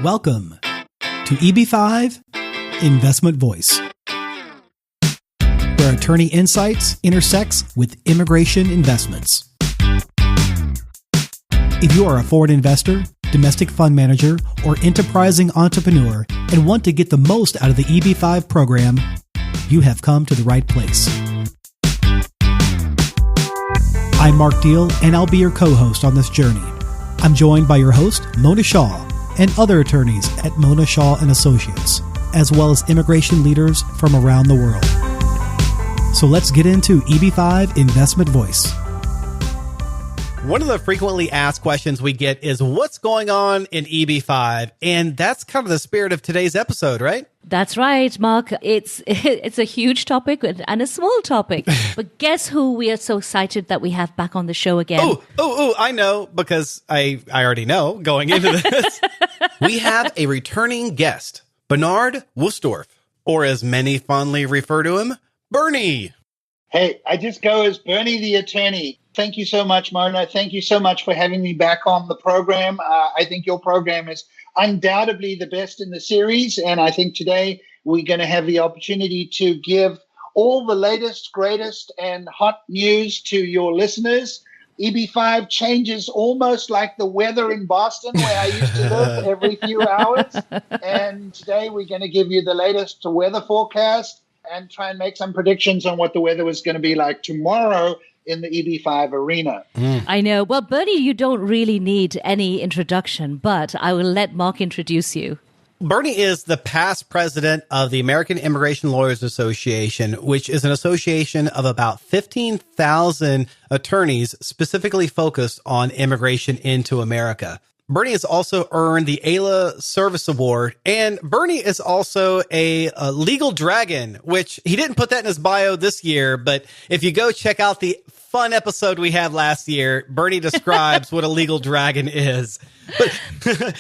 Welcome to EB-5 Investment Voice, where attorney insights intersects with immigration investments. If you are a foreign investor, domestic fund manager, or enterprising entrepreneur and want to get the most out of the EB-5 program, you have come to the right place. I'm Mark Deal, and I'll be your co-host on this journey. I'm joined by your host, Mona Shaw, and other attorneys at Mona Shaw & Associates, as well as immigration leaders from around the world. So let's get into EB-5 Investment Voice. One of the frequently asked questions we get is, what's going on in EB-5? And that's kind of the spirit of today's episode, right? That's right, Mark. It's a huge topic and a small topic. But guess who we are so excited that we have back on the show again? I know, because I already know going into this. We have a returning guest, Bernard Wolfsdorf, or as many fondly refer to him, Bernie. Hey, I just go as Bernie the attorney. Thank you so much, Mona. Thank you so much for having me back on the program. I think your program is undoubtedly the best in the series, and I think today we're going to have the opportunity to give all the latest, greatest, and hot news to your listeners. EB-5 changes almost like the weather in Boston, where I used to live, every few hours. And today we're going to give you the latest weather forecast and try and make some predictions on what the weather is going to be like tomorrow in the EB-5 arena. I know. Well, Bernie, you don't really need any introduction, but I will let Mark introduce you. Bernie is the past president of the American Immigration Lawyers Association, which is an association of about 15,000 attorneys specifically focused on immigration into America. Bernie has also earned the AILA Service Award, and Bernie is also a legal dragon, which he didn't put that in his bio this year, but if you go check out the fun episode we had last year, Bernie describes what a legal dragon is. But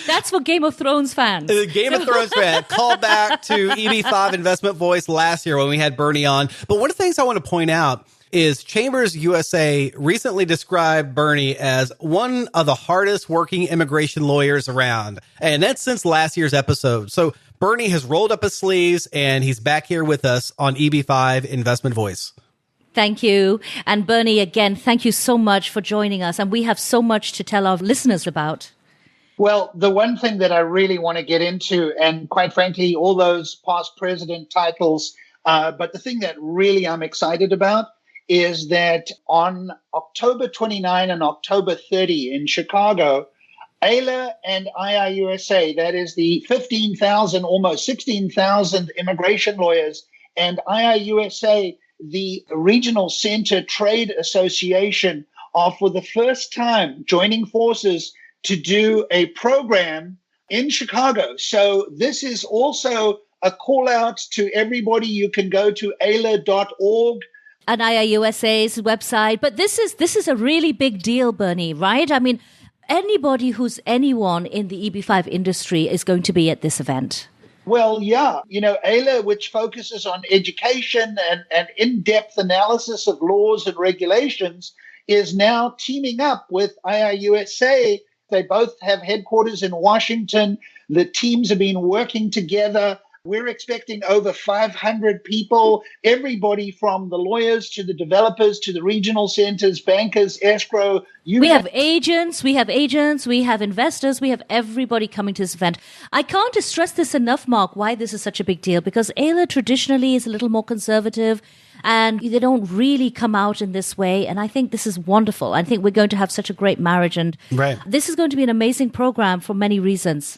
that's for Game of Thrones fans. Game of Thrones fan. Call back to EB-5 Investment Voice last year when we had Bernie on. But one of the things I want to point out is Chambers USA recently described Bernie as one of the hardest working immigration lawyers around. And that's since last year's episode. So Bernie has rolled up his sleeves and he's back here with us on EB-5 Investment Voice. Thank you. And Bernie, again, thank you so much for joining us. And we have so much to tell our listeners about. Well, the one thing that I really want to get into, and quite frankly, all those past president titles, but the thing that really I'm excited about is that on October 29 and October 30 in Chicago, AILA and IIUSA, that is the 15,000, almost 16,000 immigration lawyers, and IIUSA, the Regional Center Trade Association, are for the first time joining forces to do a program in Chicago. So this is also a call out to everybody. You can go to AILA.org. And IIUSA's website. But this is a really big deal, Bernie, right? I mean, anybody who's anyone in the EB-5 industry is going to be at this event. Well, yeah. AILA, which focuses on education and in-depth analysis of laws and regulations, is now teaming up with IIUSA. They both have headquarters in Washington. The teams have been working together. We're expecting over 500 people, everybody from the lawyers to the developers to the regional centers, bankers, escrow. We have agents, we have investors, we have everybody coming to this event. I can't stress this enough, Mark, why this is such a big deal, because AILA traditionally is a little more conservative and they don't really come out in this way. And I think this is wonderful. I think we're going to have such a great marriage. And This is going to be an amazing program for many reasons.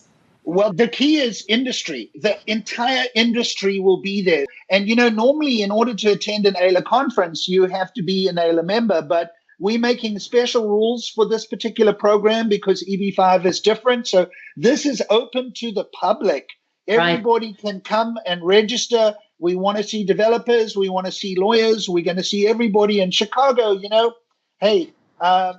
Well, the key is industry. The entire industry will be there. And, normally in order to attend an AILA conference, you have to be an AILA member. But we're making special rules for this particular program because EB-5 is different. So this is open to the public. Everybody can come and register. We want to see developers. We want to see lawyers. We're going to see everybody in Chicago. Hey,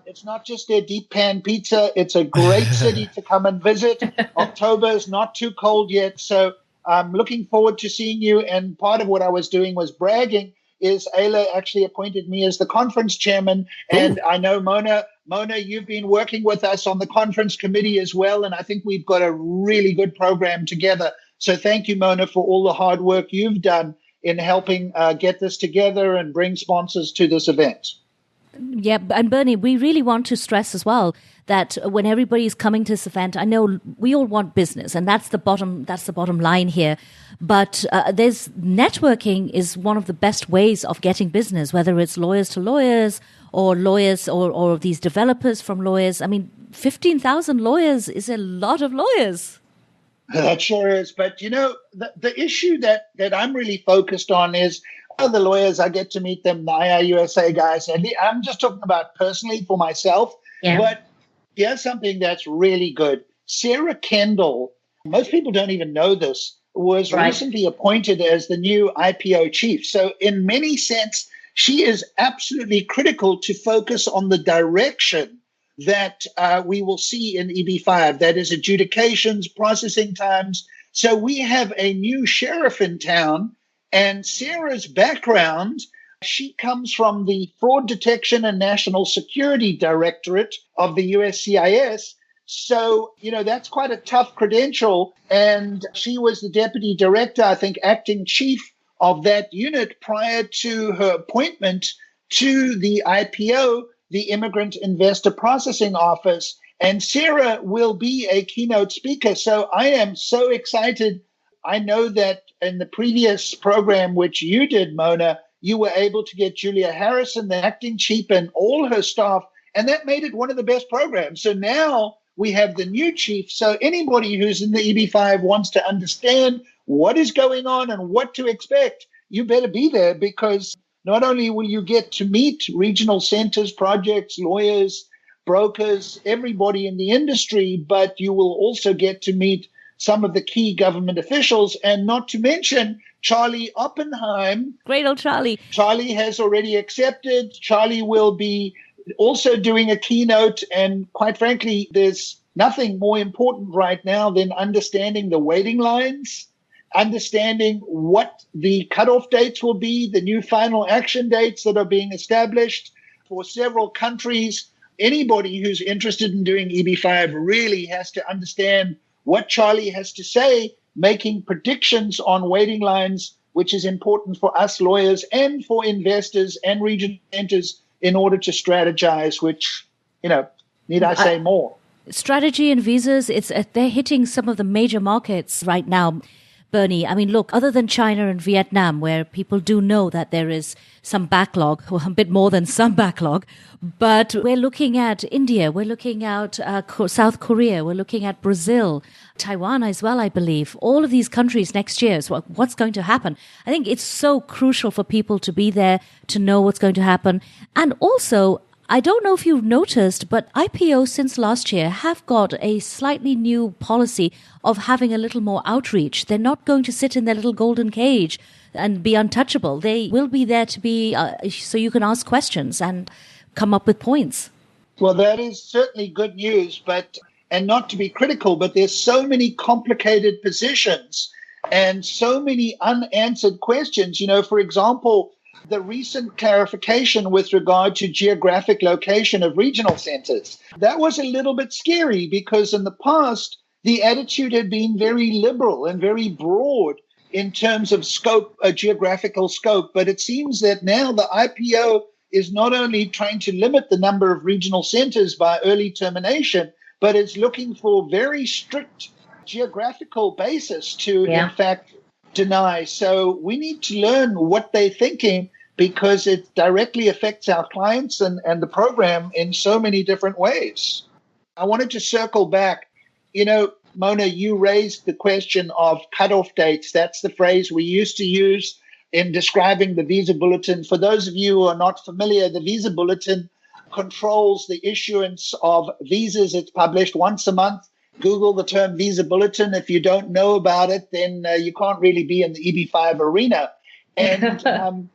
it's not just their deep pan pizza. It's a great city to come and visit. October is not too cold yet. So I'm looking forward to seeing you. And part of what I was doing was bragging is AILA actually appointed me as the conference chairman. And I know Mona Mona, you've been working with us on the conference committee as well, and I think we've got a really good program together. So thank you, Mona, for all the hard work you've done in helping get this together and bring sponsors to this event. Yeah, and Bernie, we really want to stress as well that when everybody is coming to this event, I know we all want business, and that's the bottom line here. But there's networking is one of the best ways of getting business, whether it's lawyers to lawyers or lawyers or these developers from lawyers. I mean, 15,000 lawyers is a lot of lawyers. That sure is. But, the issue that I'm really focused on is the lawyers, I get to meet them, the IIUSA guys. And I'm just talking about personally for myself. Yeah. But here's something that's really good. Sarah Kendall, most people don't even know this, was recently appointed as the new IPO chief. So in many sense, she is absolutely critical to focus on the direction that we will see in EB-5, that is adjudications, processing times. So we have a new sheriff in town, and Sarah's background, she comes from the Fraud Detection and National Security Directorate of the USCIS. So, that's quite a tough credential. And she was the deputy director, I think, acting chief of that unit prior to her appointment to the IPO, the Immigrant Investor Processing Office. And Sarah will be a keynote speaker. So I am so excited. I know that in the previous program, which you did, Mona, you were able to get Julia Harrison, the acting chief, and all her staff, and that made it one of the best programs. So now we have the new chief. So anybody who's in the EB-5 wants to understand what is going on and what to expect, you better be there, because not only will you get to meet regional centers, projects, lawyers, brokers, everybody in the industry, but you will also get to meet some of the key government officials, and not to mention Charlie Oppenheim. Great old Charlie. Charlie has already accepted. Charlie will be also doing a keynote, and quite frankly, there's nothing more important right now than understanding the waiting lines, understanding what the cutoff dates will be, the new final action dates that are being established for several countries. Anybody who's interested in doing EB-5 really has to understand what Charlie has to say, making predictions on waiting lines, which is important for us lawyers and for investors and regional centers in order to strategize, which, need I say more? Strategy and visas, they're hitting some of the major markets right now. Bernie, I mean, look, other than China and Vietnam, where people do know that there is some backlog, or a bit more than some backlog, but we're looking at India, we're looking at South Korea, we're looking at Brazil, Taiwan as well, I believe. All of these countries next year, so what's going to happen? I think it's so crucial for people to be there, to know what's going to happen. And also, I don't know if you've noticed, but IPOs since last year have got a slightly new policy of having a little more outreach. They're not going to sit in their little golden cage and be untouchable. They will be there to be, so you can ask questions and come up with points. Well, that is certainly good news, and not to be critical, but there's so many complicated positions and so many unanswered questions. For example, the recent clarification with regard to geographic location of regional centers. That was a little bit scary, because in the past, the attitude had been very liberal and very broad in terms of scope, geographical scope. But it seems that now the IPO is not only trying to limit the number of regional centers by early termination, but it's looking for very strict geographical basis to, in fact, deny. So we need to learn what they're thinking, because it directly affects our clients and the program in so many different ways. I wanted to circle back. Mona, you raised the question of cutoff dates. That's the phrase we used to use in describing the visa bulletin. For those of you who are not familiar, the visa bulletin controls the issuance of visas. It's published once a month. Google the term visa bulletin. If you don't know about it, then you can't really be in the EB-5 arena. And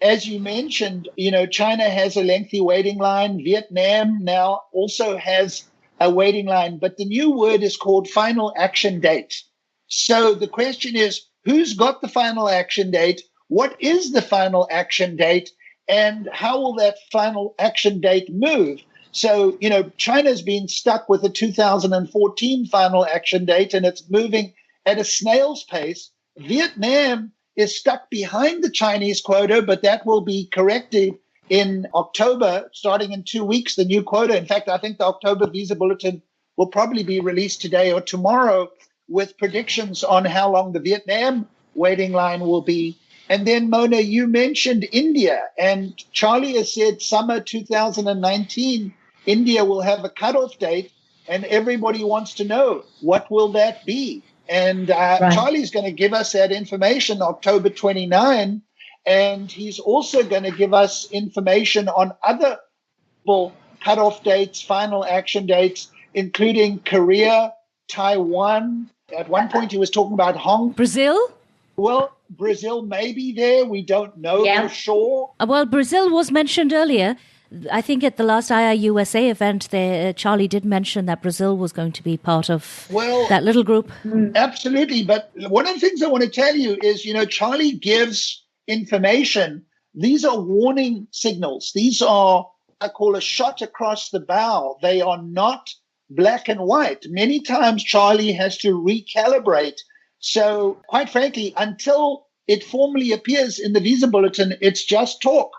as you mentioned, China has a lengthy waiting line. Vietnam now also has a waiting line, but the new word is called final action date. So the question is, who's got the final action date? What is the final action date? And how will that final action date move? So, China's been stuck with the 2014 final action date, and it's moving at a snail's pace. Vietnam is stuck behind the Chinese quota, but that will be corrected in October, starting in 2 weeks, the new quota. In fact, I think the October visa bulletin will probably be released today or tomorrow with predictions on how long the Vietnam waiting line will be. And then, Mona, you mentioned India, and Charlie has said summer 2019, India will have a cutoff date, and everybody wants to know, what will that be? And right. Charlie's going to give us that information October 29, and he's also going to give us information on other cutoff dates, final action dates, including Korea, Taiwan. At one point, he was talking about Brazil? Well, Brazil may be there. We don't know for sure. Well, Brazil was mentioned earlier. I think at the last IIUSA event, Charlie did mention that Brazil was going to be part of that little group. Absolutely. But one of the things I want to tell you is, Charlie gives information. These are warning signals. These are, I call, a shot across the bow. They are not black and white. Many times Charlie has to recalibrate. So, quite frankly, until it formally appears in the visa bulletin, it's just talk.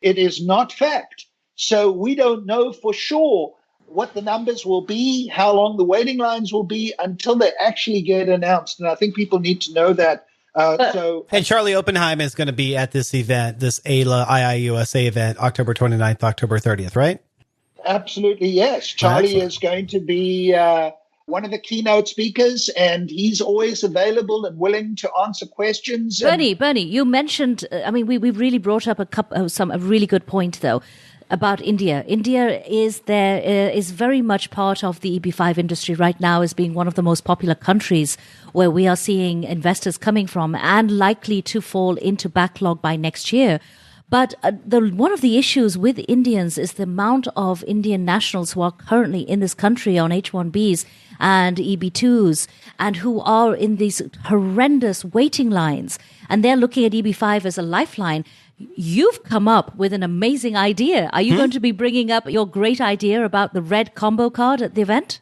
It is not fact. So we don't know for sure what the numbers will be, how long the waiting lines will be until they actually get announced. And I think people need to know that. And Charlie Oppenheim is going to be at this event, this AILA IIUSA event, October 29th, October 30th, right? Absolutely, yes. Charlie is going to be one of the keynote speakers, and he's always available and willing to answer questions. Bernie, you mentioned, we really brought up a really good point, though, about India. India is very much part of the EB-5 industry right now, as being one of the most popular countries where we are seeing investors coming from and likely to fall into backlog by next year. But one of the issues with Indians is the amount of Indian nationals who are currently in this country on H-1Bs and EB-2s and who are in these horrendous waiting lines. And they're looking at EB-5 as a lifeline. You've come up with an amazing idea. Are you going to be bringing up your great idea about the red combo card at the event?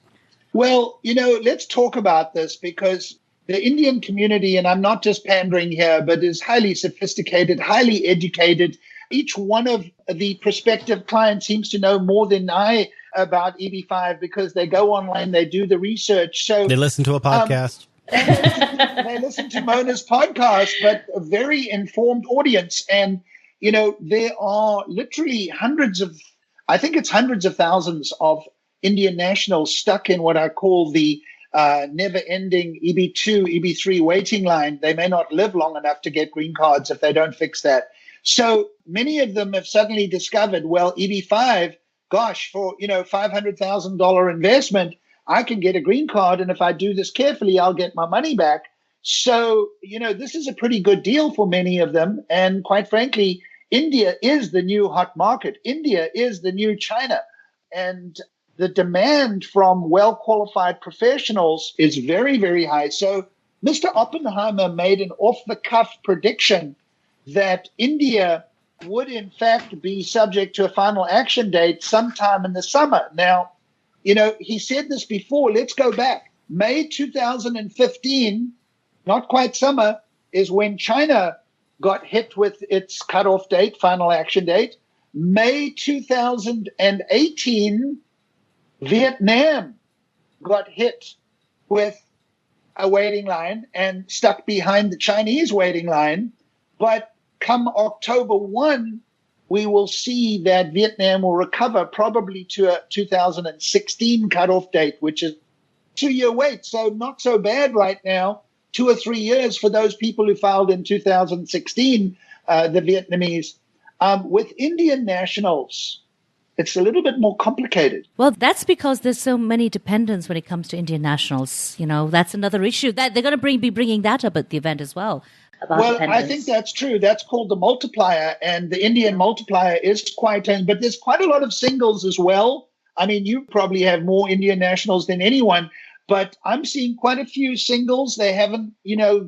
Well, let's talk about this, because the Indian community, and I'm not just pandering here, but is highly sophisticated, highly educated. Each one of the prospective clients seems to know more than I about EB-5 because they go online, they do the research. So they listen to a podcast. They listen to Mona's podcast, but a very informed audience. And, there are literally hundreds of thousands of Indian nationals stuck in what I call the never-ending EB-2, EB-3 waiting line. They may not live long enough to get green cards if they don't fix that. So many of them have suddenly discovered, well, EB-5, gosh, for $500,000 investment, I can get a green card, and if I do this carefully, I'll get my money back. So, this is a pretty good deal for many of them. And quite frankly, India is the new hot market. India is the new China. And the demand from well-qualified professionals is very, very high. So Mr. Oppenheimer made an off-the-cuff prediction that India would, in fact, be subject to a final action date sometime in the summer. Now, he said this before. Let's go back. May 2015, not quite summer, is when China got hit with its cutoff date, final action date. May 2018, Vietnam got hit with a waiting line and stuck behind the Chinese waiting line. But come October 1, we will see that Vietnam will recover probably to a 2016 cutoff date, which is 2-year wait. So not so bad right now, 2 or 3 years for those people who filed in 2016, the Vietnamese. With Indian nationals, it's a little bit more complicated. Well, that's because there's so many dependents when it comes to Indian nationals. That's another issue. That they're going to be bringing that up at the event as well. Well, I think that's true. That's called the multiplier, and the Indian multiplier is quite, but there's quite a lot of singles as well. I mean, you probably have more Indian nationals than anyone, but I'm seeing quite a few singles. They haven't,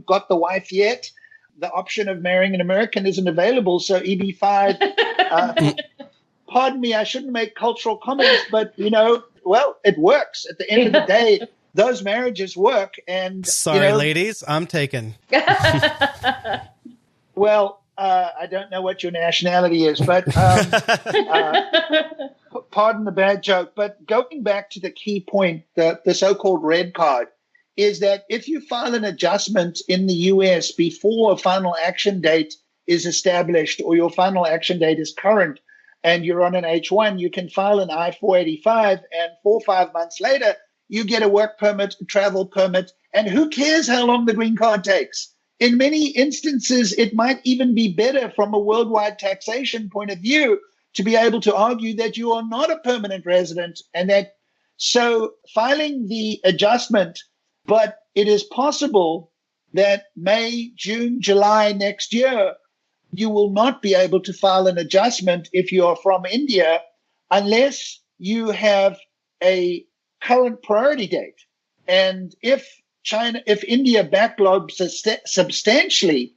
got the wife yet. The option of marrying an American isn't available, so EB-5 pardon me, I shouldn't make cultural comments, but, well, it works. At the end of the day, those marriages work. And sorry, ladies, I'm taken. Well, I don't know what your nationality is, but pardon the bad joke. But going back to the key point, the so-called red card, is that if you file an adjustment in the U.S. before a final action date is established or your final action date is current and you're on an H-1, you can file an I-485 and 4 or 5 months later, you get a work permit, a travel permit, and who cares how long the green card takes? In many instances, it might even be better from a worldwide taxation point of view to be able to argue that you are not a permanent resident and that so filing the adjustment, but it is possible that May, June, July next year, you will not be able to file an adjustment if you are from India unless you have a current priority date. And if India backlogs substantially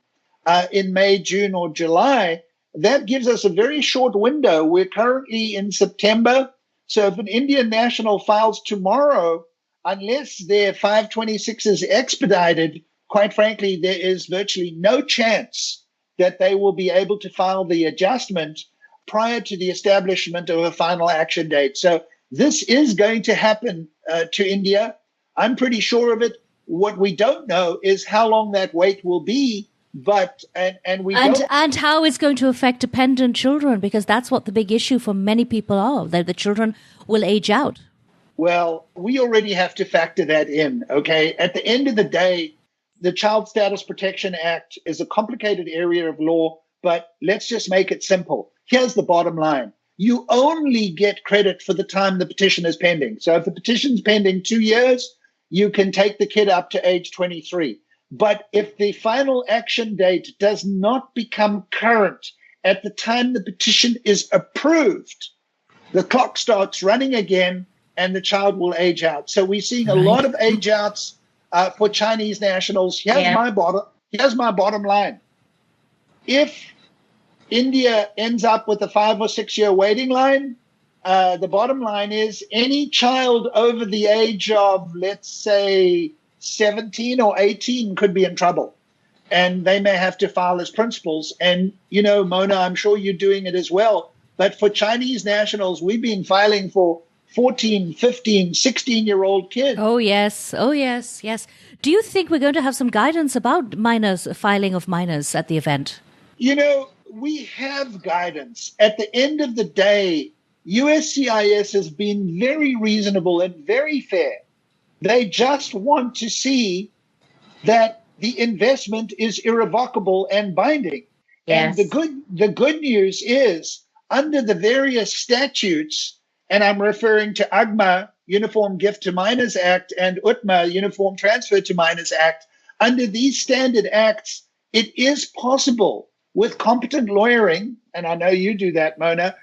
in May, June, or July, that gives us a very short window. We're currently in September. So if an Indian national files tomorrow, unless their 526 is expedited, quite frankly, there is virtually no chance that they will be able to file the adjustment prior to the establishment of a final action date. So this is going to happen to India. I'm pretty sure of it. What we don't know is how long that wait will be, and how it's going to affect dependent children, because that's what the big issue for many people are, that the children will age out. Well, we already have to factor that in, okay? At the end of the day, the Child Status Protection Act is a complicated area of law, but let's just make it simple. Here's the bottom line. You only get credit for the time the petition is pending. So if the petition's pending 2 years, you can take the kid up to age 23. But if the final action date does not become current at the time the petition is approved, the clock starts running again and the child will age out. So we're seeing a lot of age outs for Chinese nationals. Here's my bottom line. If India ends up with a 5 or 6 year waiting line, the bottom line is any child over the age of, let's say, 17 or 18 could be in trouble. And they may have to file as principals. And, Mona, I'm sure you're doing it as well. But for Chinese nationals, we've been filing for 14, 15, 16-year-old kids. Oh, yes. Yes. Do you think we're going to have some guidance about filing of minors at the event? We have guidance. At the end of the day, USCIS has been very reasonable and very fair. They just want to see that the investment is irrevocable and binding. Yes. And the good news is, under the various statutes, and I'm referring to UGMA, Uniform Gift to Minors Act, and UTMA, Uniform Transfer to Minors Act, under these standard acts, it is possible with competent lawyering, and I know you do that, Mona,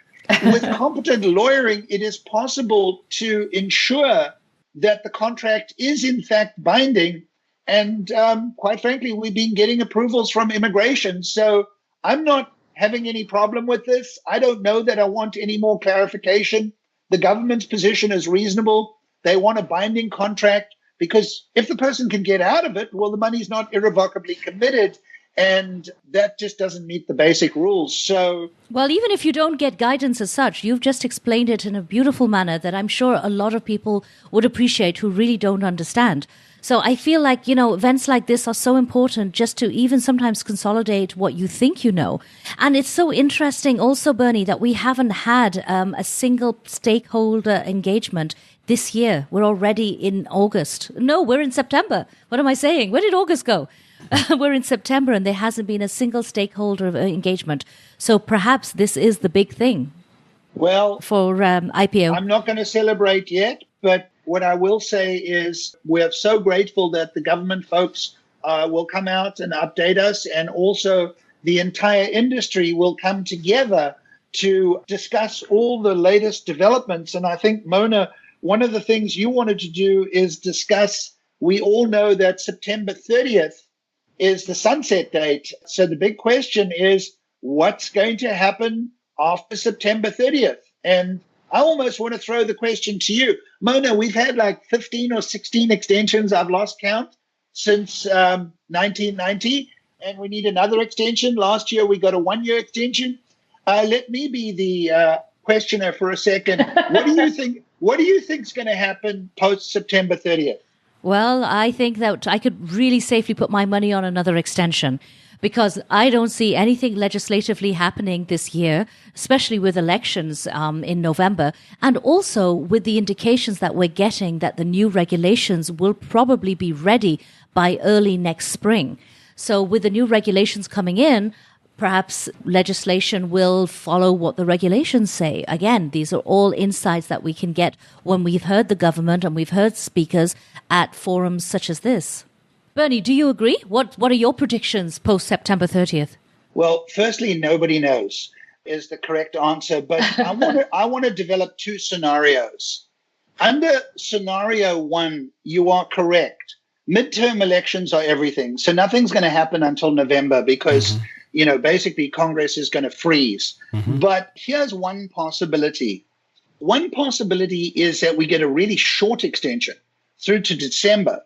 with competent lawyering, it is possible to ensure that the contract is in fact binding. And quite frankly, we've been getting approvals from immigration. So I'm not having any problem with this. I don't know that I want any more clarification. The government's position is reasonable. They want a binding contract because if the person can get out of it, well, the money's not irrevocably committed. And that just doesn't meet the basic rules. So, well, even if you don't get guidance as such, you've just explained it in a beautiful manner that I'm sure a lot of people would appreciate who really don't understand. So I feel like, events like this are so important just to even sometimes consolidate what you think you know. And it's so interesting also, Bernie, that we haven't had a single stakeholder engagement this year. We're already in August. No, we're in September. What am I saying? Where did August go? We're in September and there hasn't been a single stakeholder engagement. So perhaps this is the big thing. Well, for IPO. I'm not going to celebrate yet, but what I will say is we're so grateful that the government folks will come out and update us, and also the entire industry will come together to discuss all the latest developments. And I think, Mona, one of the things you wanted to do is discuss, we all know that September 30th is the sunset date. So the big question is, what's going to happen after September 30th? And I almost want to throw the question to you. Mona, we've had like 15 or 16 extensions, I've lost count, since 1990, and we need another extension. Last year, we got a 1-year extension. Let me be the questioner for a second. What do you think? What do you think is going to happen post September 30th? Well, I think that I could really safely put my money on another extension, because I don't see anything legislatively happening this year, especially with elections in November, and also with the indications that we're getting that the new regulations will probably be ready by early next spring. So with the new regulations coming in, perhaps legislation will follow what the regulations say. Again, these are all insights that we can get when we've heard the government and we've heard speakers at forums such as this. Bernie, do you agree? What are your predictions post September 30th? Well, firstly, nobody knows is the correct answer, but I want to develop two scenarios. Under scenario one, you are correct. Midterm elections are everything. So nothing's going to happen until November because, basically Congress is going to freeze. But here's one possibility. One possibility is that we get a really short extension through to December,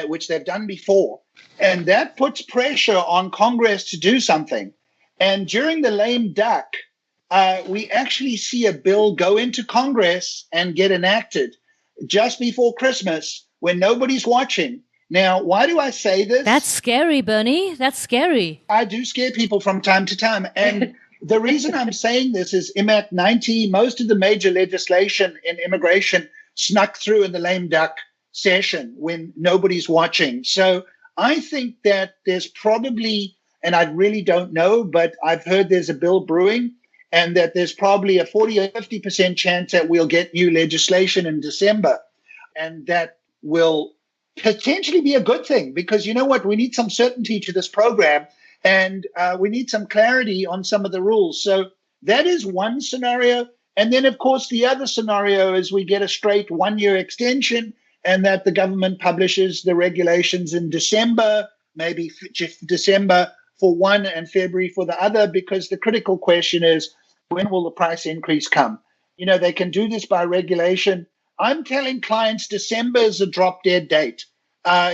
which they've done before. And that puts pressure on Congress to do something. And during the lame duck, we actually see a bill go into Congress and get enacted just before Christmas when nobody's watching. Now, why do I say this? That's scary, Bernie. That's scary. I do scare people from time to time. And the reason I'm saying this is IMAC 90, most of the major legislation in immigration snuck through in the lame duck session when nobody's watching. So I think that there's probably, and I really don't know, but I've heard there's a bill brewing and that there's probably a 40 or 50% chance that we'll get new legislation in December. And that will potentially be a good thing because you know what? We need some certainty to this program and we need some clarity on some of the rules. So that is one scenario. And then, of course, the other scenario is we get a straight 1-year extension and that the government publishes the regulations in December, maybe December for one and February for the other, because the critical question is, when will the price increase come? They can do this by regulation. I'm telling clients December is a drop dead date.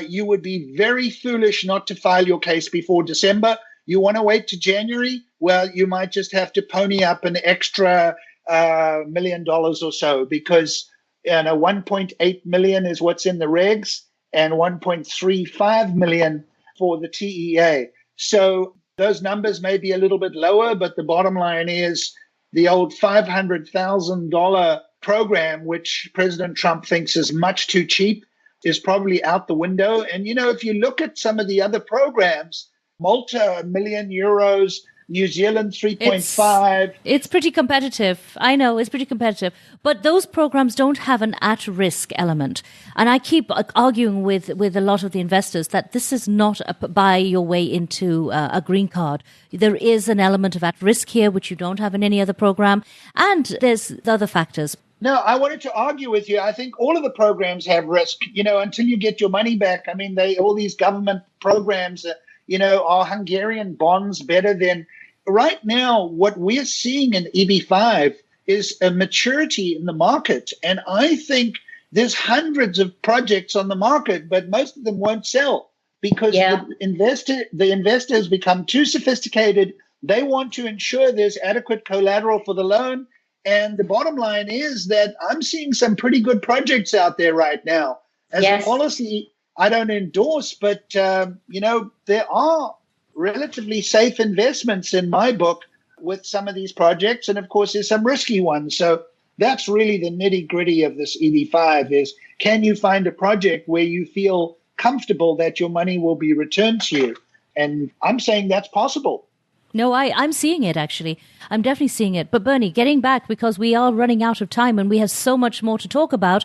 You would be very foolish not to file your case before December. You want to wait to January? Well, you might just have to pony up an extra $1 million or so because 1.8 million is what's in the regs and 1.35 million for the TEA. So those numbers may be a little bit lower, but the bottom line is the old $500,000 program, which President Trump thinks is much too cheap, is probably out the window. And, if you look at some of the other programs, Malta, €1 million, New Zealand, 3.5. It's pretty competitive. I know, it's pretty competitive. But those programs don't have an at-risk element. And I keep arguing with a lot of the investors that this is not a buy your way into a green card. There is an element of at-risk here, which you don't have in any other program. And there's the other factors. No, I wanted to argue with you. I think all of the programs have risk, until you get your money back. I mean, all these government programs, are Hungarian bonds better than right now? What we're seeing in EB-5 is a maturity in the market. And I think there's hundreds of projects on the market, but most of them won't sell because the investors become too sophisticated. They want to ensure there's adequate collateral for the loan. And the bottom line is that I'm seeing some pretty good projects out there right now. As a policy, I don't endorse, but, there are relatively safe investments in my book with some of these projects. And, of course, there's some risky ones. So that's really the nitty-gritty of this EB-5 is, can you find a project where you feel comfortable that your money will be returned to you? And I'm saying that's possible. No, I'm seeing it, actually. I'm definitely seeing it. But Bernie, getting back, because we are running out of time and we have so much more to talk about.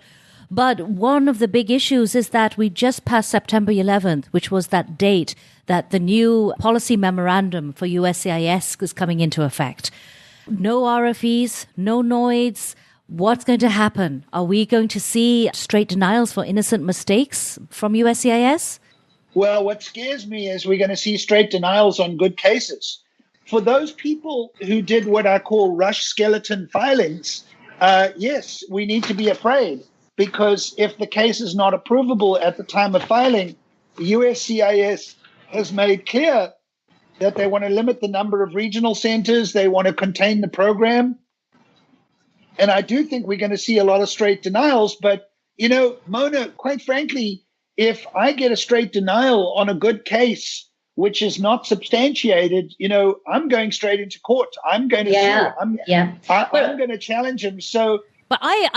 But one of the big issues is that we just passed September 11th, which was that date that the new policy memorandum for USCIS is coming into effect. No RFEs, no NOIDs. What's going to happen? Are we going to see straight denials for innocent mistakes from USCIS? Well, what scares me is we're going to see straight denials on good cases. For those people who did what I call rush skeleton filings, Yes, we need to be afraid, because if the case is not approvable at the time of filing, the USCIS has made clear that they want to limit the number of regional centers. They want to contain the program. And I do think we're going to see a lot of straight denials. But, Mona, quite frankly, if I get a straight denial on a good case, which is not substantiated, I'm going straight into court. I'm going to sue. I'm going to challenge him. So, but I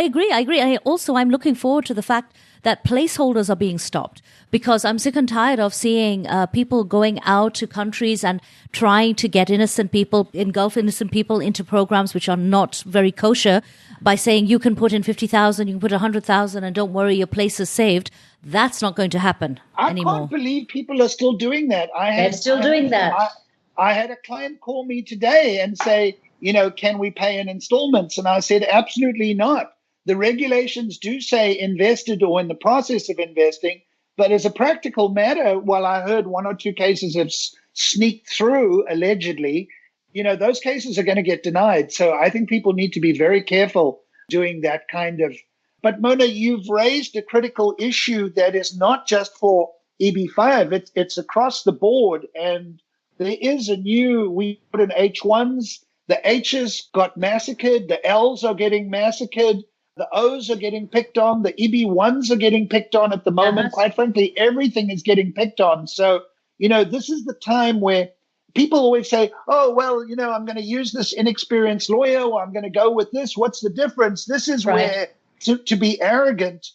agree. I'm looking forward to the fact that placeholders are being stopped, because I'm sick and tired of seeing people going out to countries and trying to get engulf innocent people into programs which are not very kosher by saying you can put in 50,000, you can put 100,000, and don't worry, your place is saved. That's not going to happen anymore. I can't believe people are still doing that. They're still doing that. I had a client call me today and say, can we pay in installments? And I said, absolutely not. The regulations do say invested or in the process of investing, but as a practical matter, while I heard one or two cases have sneaked through, allegedly, those cases are going to get denied. So I think people need to be very careful doing that kind of. But Mona, you've raised a critical issue that is not just for EB-5, it's across the board. And there is we put in H1s, the H's got massacred, the L's are getting massacred, the O's are getting picked on, the EB1s are getting picked on at the moment. Uh-huh. Quite frankly, everything is getting picked on. So, this is the time where people always say, oh, well, I'm going to use this inexperienced lawyer, or I'm going to go with this. What's the difference? This is where to be arrogant,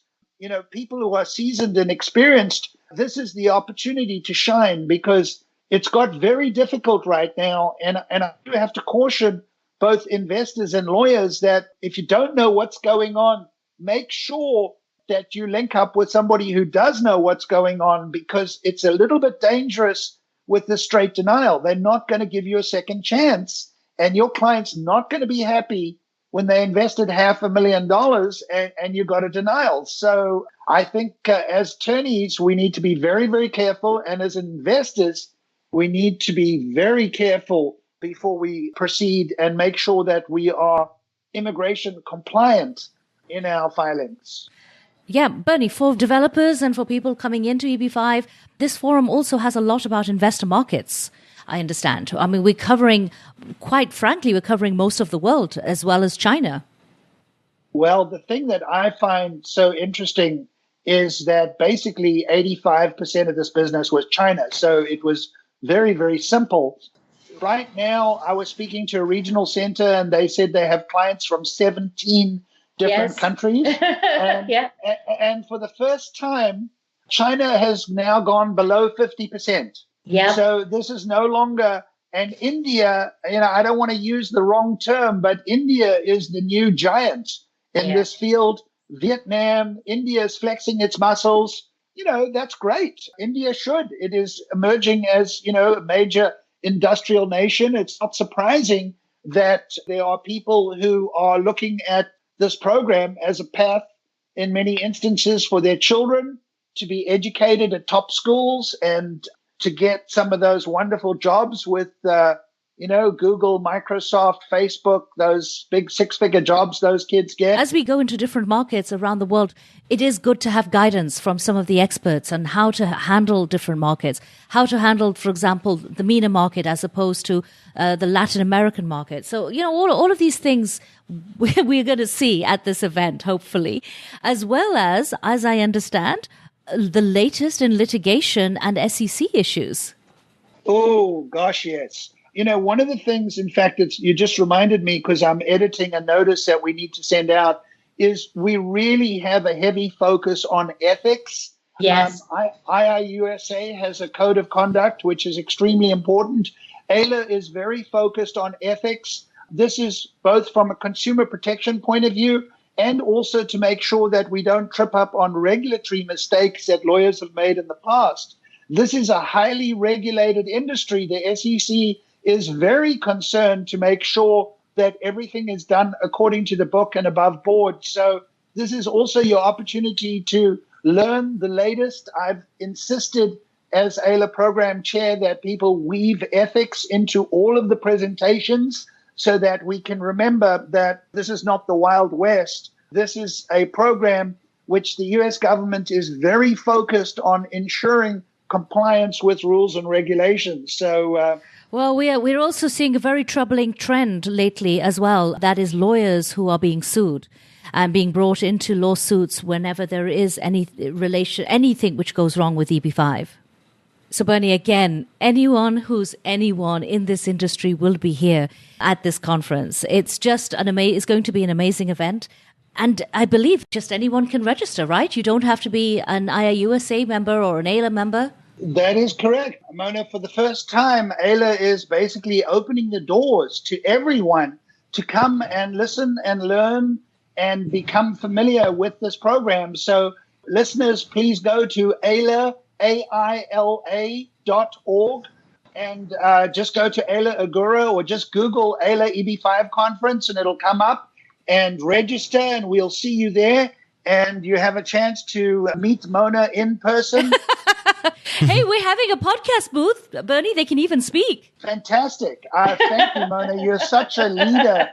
people who are seasoned and experienced, this is the opportunity to shine, because it's got very difficult right now. And I do have to caution both investors and lawyers that if you don't know what's going on, make sure that you link up with somebody who does know what's going on, because it's a little bit dangerous with the straight denial. They're not going to give you a second chance, and your client's not going to be happy when they invested $500,000 and you got a denial. So I think as attorneys, we need to be very, very careful. And as investors, we need to be very careful before we proceed and make sure that we are immigration compliant in our filings. Yeah, Bernie, for developers and for people coming into EB-5, this forum also has a lot about investor markets, I understand. I mean, we're covering most of the world as well as China. Well, the thing that I find so interesting is that basically 85% of this business was China. So it was very, very simple. Right now, I was speaking to a regional center, and they said they have clients from 17 different countries. And for the first time, China has now gone below 50%. Yeah. So this is no longer, and India, I don't want to use the wrong term, but India is the new giant in this field. Vietnam, India is flexing its muscles. That's great. India should. It is emerging as, a major industrial nation. It's not surprising that there are people who are looking at this program as a path in many instances for their children to be educated at top schools and to get some of those wonderful jobs with, Google, Microsoft, Facebook, those big 6-figure jobs those kids get. As we go into different markets around the world, it is good to have guidance from some of the experts on how to handle different markets, how to handle, for example, the MENA market as opposed to the Latin American market. So, all of these things we're going to see at this event, hopefully, as well as I understand, the latest in litigation and SEC issues. Oh, gosh, yes. One of the things, in fact, you just reminded me because I'm editing a notice that we need to send out, is we really have a heavy focus on ethics. Yes. IIUSA has a code of conduct, which is extremely important. AILA is very focused on ethics. This is both from a consumer protection point of view and also to make sure that we don't trip up on regulatory mistakes that lawyers have made in the past. This is a highly regulated industry. The SEC is very concerned to make sure that everything is done according to the book and above board. So this is also your opportunity to learn the latest. I've insisted as AILA program chair that people weave ethics into all of the presentations. so that we can remember that this is not the Wild West. This is a program which the U.S. government is very focused on ensuring compliance with rules and regulations. So, well, we're also seeing a very troubling trend lately as well. That is lawyers who are being sued and being brought into lawsuits whenever there is anything which goes wrong with EB-5. So, Bernie, again, anyone in this industry will be here at this conference. It's just it's going to be an amazing event. And I believe just anyone can register, right? You don't have to be an IIUSA member or an AILA member. That is correct. Mona, for the first time, AILA is basically opening the doors to everyone to come and listen and learn and become familiar with this program. So listeners, please go to AILA, AILA.org, and just go to AILA Agora or just Google AILA EB-5 conference and it'll come up. And register, and we'll see you there. And you have a chance to meet Mona in person. Hey, we're having a podcast booth, Bernie. They can even speak. Fantastic. Thank you, Mona. You're such a leader.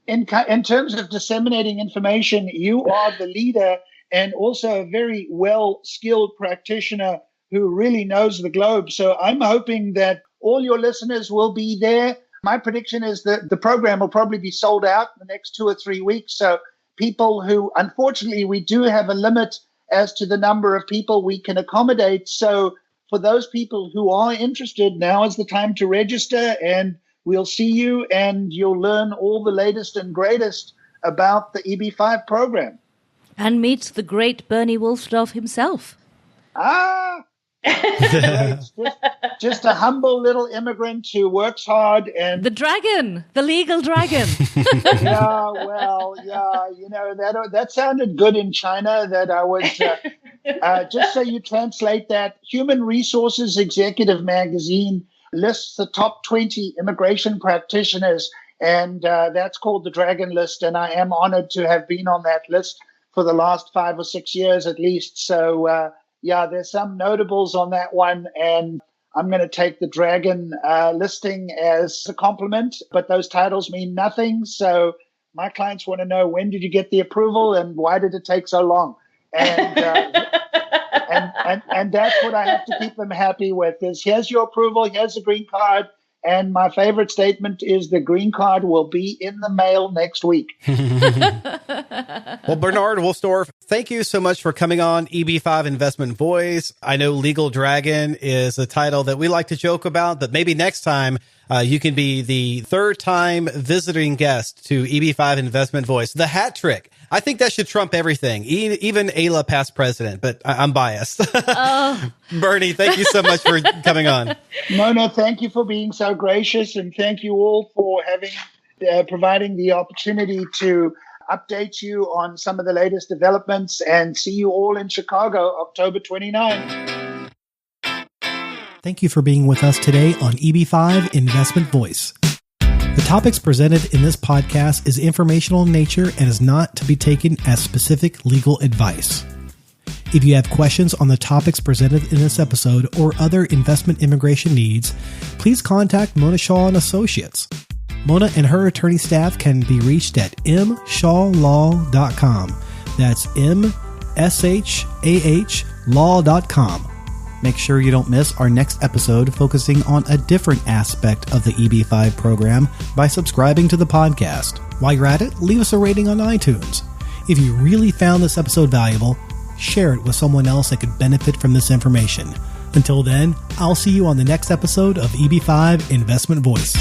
In terms of disseminating information, you are the leader and also a very well-skilled practitioner who really knows the globe. So I'm hoping that all your listeners will be there. My prediction is that the program will probably be sold out in the next 2 or 3 weeks. So people who, unfortunately, we do have a limit as to the number of people we can accommodate. So for those people who are interested, now is the time to register and we'll see you and you'll learn all the latest and greatest about the EB-5 program. And meet the great Bernie Wolfsdorf himself. Just a humble little immigrant who works hard and the legal dragon. That sounded good in China. That I was just so you translate that. Human Resources Executive Magazine lists the top 20 immigration practitioners, and that's called the Dragon List. And I am honored to have been on that list for the last 5 or 6 years at least. So. There's some notables on that one, and I'm going to take the Dragon listing as a compliment, but those titles mean nothing. So my clients want to know, when did you get the approval and why did it take so long? And and that's what I have to keep them happy with is, here's your approval, here's the green card. And my favorite statement is the green card will be in the mail next week. Well, Bernard Wolfsdorf, thank you so much for coming on EB-5 Investment Voice. I know Legal Dragon is a title that we like to joke about, but maybe next time you can be the third time visiting guest to EB-5 Investment Voice. The hat trick. I think that should trump everything, even AILA past president, but I'm biased. Bernie, thank you so much for coming on. Mona, thank you for being so gracious, and thank you all for providing the opportunity to update you on some of the latest developments, and see you all in Chicago, October 29. Thank you for being with us today on EB-5 Investment Voice. The topics presented in this podcast is informational in nature and is not to be taken as specific legal advice. If you have questions on the topics presented in this episode or other investment immigration needs, please contact Mona Shaw & Associates. Mona and her attorney staff can be reached at mshawlaw.com. That's mshawlaw.com. Make sure you don't miss our next episode focusing on a different aspect of the EB-5 program by subscribing to the podcast. While you're at it, leave us a rating on iTunes. If you really found this episode valuable, share it with someone else that could benefit from this information. Until then, I'll see you on the next episode of EB-5 Investment Voice.